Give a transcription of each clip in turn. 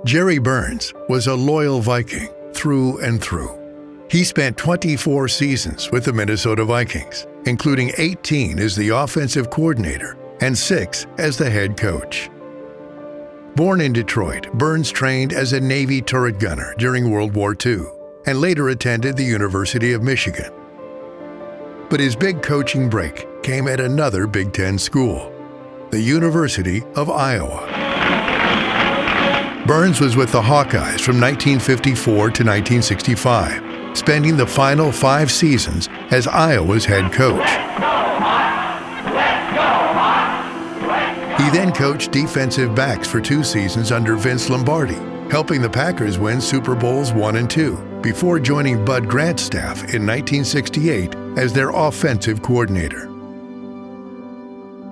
Jerry Burns was a loyal Viking through and through. He spent 24 seasons with the Minnesota Vikings, including 18 as the offensive coordinator and 6 as the head coach. Born in Detroit, Burns trained as a Navy turret gunner during World War II and later attended the University of Michigan. But his big coaching break came at another Big Ten school, the University of Iowa. Burns was with the Hawkeyes from 1954 to 1965, spending the final 5 seasons as Iowa's head coach. He then coached defensive backs for 2 seasons under Vince Lombardi, helping the Packers win Super Bowls I and II, before joining Bud Grant's staff in 1968 as their offensive coordinator.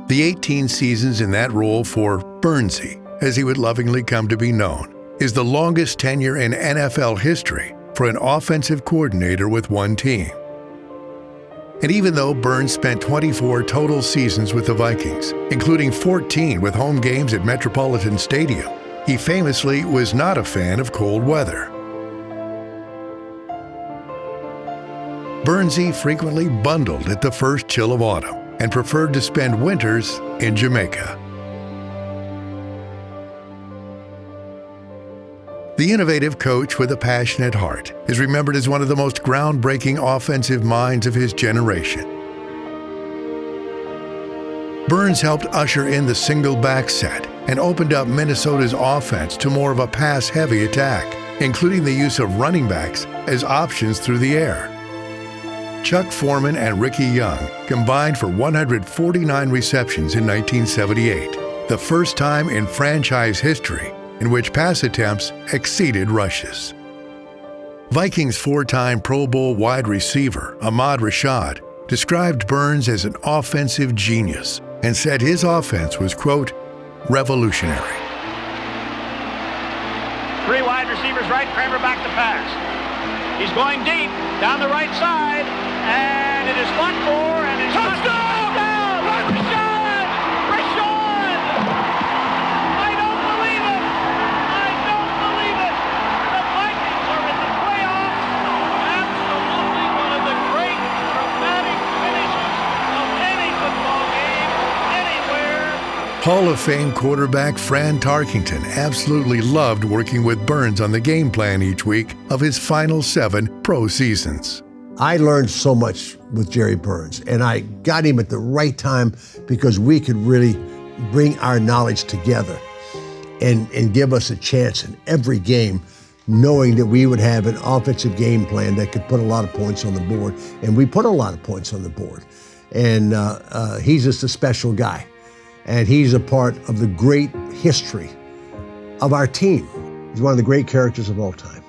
The 18 seasons in that role for Burnsy, as he would lovingly come to be known, is the longest tenure in NFL history for an offensive coordinator with one team. And even though Burns spent 24 total seasons with the Vikings, including 14 with home games at Metropolitan Stadium, he famously was not a fan of cold weather. Burnsy frequently bundled at the first chill of autumn and preferred to spend winters in Jamaica. The innovative coach with a passionate heart is remembered as one of the most groundbreaking offensive minds of his generation. Burns helped usher in the single back set and opened up Minnesota's offense to more of a pass-heavy attack, including the use of running backs as options through the air. Chuck Foreman and Ricky Young combined for 149 receptions in 1978, the first time in franchise history in which pass attempts exceeded rushes. Vikings 4-time Pro Bowl wide receiver Ahmad Rashad described Burns as an offensive genius and said his offense was, quote, revolutionary. 3 wide receivers right, Kramer back to pass. He's going deep, down the right side, and it is fought for, and it's touchdown! Rashad! Rashad! I don't believe it! I don't believe it! The Vikings are in the playoffs! Absolutely one of the great dramatic finishes of any football game, anywhere. Hall of Fame quarterback Fran Tarkington absolutely loved working with Burns on the game plan each week of his final 7 pro seasons. I learned so much with Jerry Burns, and I got him at the right time because we could really bring our knowledge together and give us a chance in every game, knowing that we would have an offensive game plan that could put a lot of points on the board, and we put a lot of points on the board. And he's just a special guy, and he's a part of the great history of our team. He's one of the great characters of all time.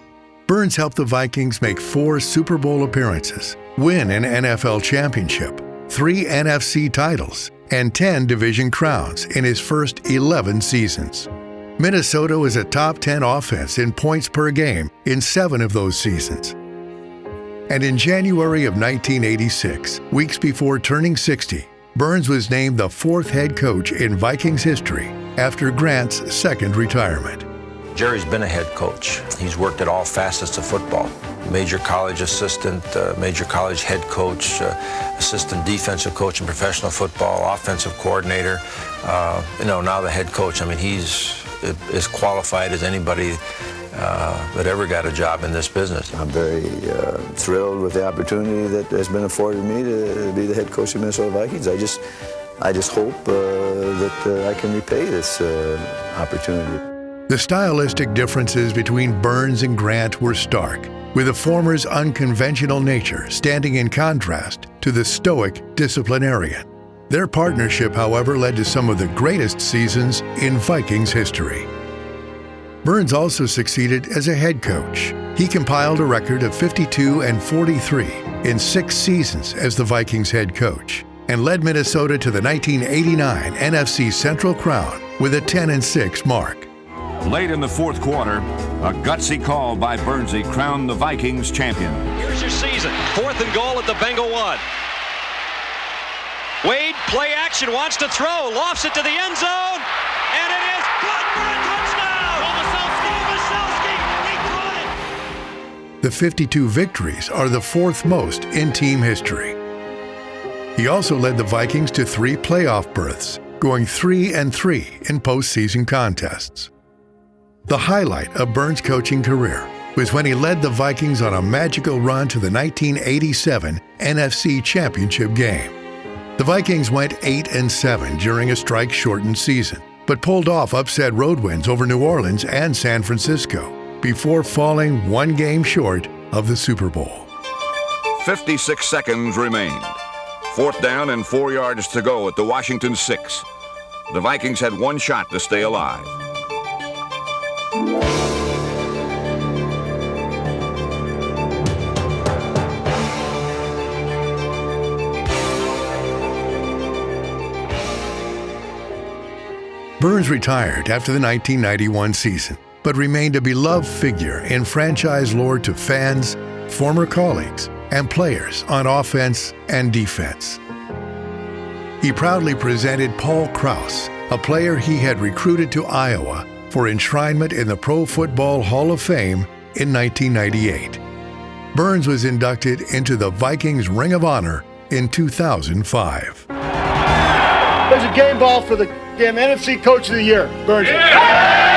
Burns helped the Vikings make 4 Super Bowl appearances, win an NFL championship, 3 NFC titles, and 10 division crowns in his first 11 seasons. Minnesota was a top 10 offense in points per game in 7 of those seasons. And in January of 1986, weeks before turning 60, Burns was named the 4th head coach in Vikings history after Grant's 2nd retirement. Jerry's been a head coach. He's worked at all facets of football. Major college assistant, major college head coach, assistant defensive coach in professional football, offensive coordinator, now the head coach. I mean, he's as qualified as anybody that ever got a job in this business. I'm very thrilled with the opportunity that has been afforded me to be the head coach of Minnesota Vikings. I just hope that I can repay this opportunity. The stylistic differences between Burns and Grant were stark, with the former's unconventional nature standing in contrast to the stoic disciplinarian. Their partnership, however, led to some of the greatest seasons in Vikings history. Burns also succeeded as a head coach. He compiled a record of 52-43 in 6 seasons as the Vikings head coach, and led Minnesota to the 1989 NFC Central Crown with a 10-6 mark. Late in the 4th quarter, a gutsy call by Burnsy crowned the Vikings champion. Here's your season. 4th and goal at the Bengal 1. Wade, play action, wants to throw, lofts it to the end zone, and it is caught for a touchdown! The 52 victories are the fourth most in team history. He also led the Vikings to 3 playoff berths, going 3-3 in postseason contests. The highlight of Burns' coaching career was when he led the Vikings on a magical run to the 1987 NFC Championship game. The Vikings went 8-7 during a strike-shortened season, but pulled off upset road wins over New Orleans and San Francisco before falling 1 game short of the Super Bowl. 56 seconds remained. 4th down and 4 yards to go at the Washington 6. The Vikings had 1 shot to stay alive. Burns retired after the 1991 season, but remained a beloved figure in franchise lore to fans, former colleagues, and players on offense and defense. He proudly presented Paul Krause, a player he had recruited to Iowa for enshrinement in the Pro Football Hall of Fame in 1998. Burns was inducted into the Vikings Ring of Honor in 2005. There's a game ball for the NFC Coach of the Year, Burns. Yeah!